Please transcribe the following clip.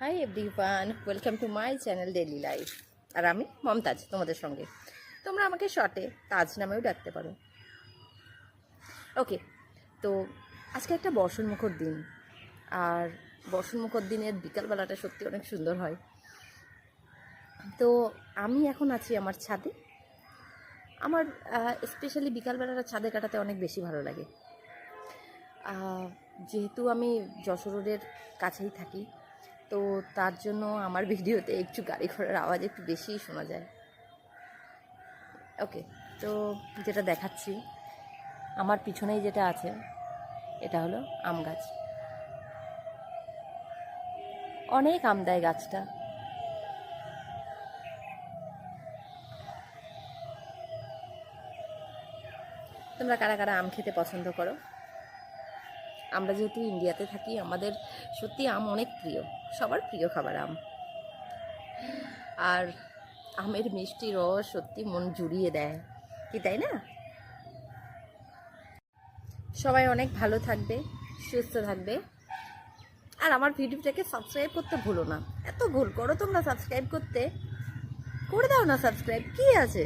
High everyone, welcome to my channel daily life. আর আমি মমতাজ তোমাদের সঙ্গে। তোমরা আমাকে শর্টে তাজ নামেও ডাকতে পারো। ওকে, তো আজকে একটা বর্ষণমুখর দিন। আর বর্ষণমুখর দিনের বিকালবেলাটা সত্যি অনেক সুন্দর হয়। তো আমি এখন আছি আমার ছাদে। আমার স্পেশালি বিকালবেলাটা ছাদে কাটাতে অনেক বেশি ভালো লাগে। যেহেতু আমি যশোর রোডের কাছেই থাকি, তো তার জন্য আমার ভিডিওতে একটু গাড়ি ঘোড়ার আওয়াজ একটু বেশিই শোনা যায়। ওকে, তো যেটা দেখাচ্ছি আমার পিছনেই যেটা আছে এটা হলো আম গাছ। অনেক আম দেয় গাছটা। তোমরা কারা কারা আম খেতে পছন্দ করো? আমরা যেহেতু ইন্ডিয়াতে থাকি, আমাদের সত্যি আম অনেক প্রিয়, সবার প্রিয় খাবার আম। আর আমের মিষ্টি রস সত্যি মন জুড়িয়ে দেয়, কি তাই না? সবাই অনেক ভালো থাকবে, সুস্থ থাকবে। আর আমার ভিডিওটাকে সাবস্ক্রাইব করতে ভুলো না। এত ভুল করো তোমরা সাবস্ক্রাইব করতে, করে দাও না সাবস্ক্রাইব, কি আছে।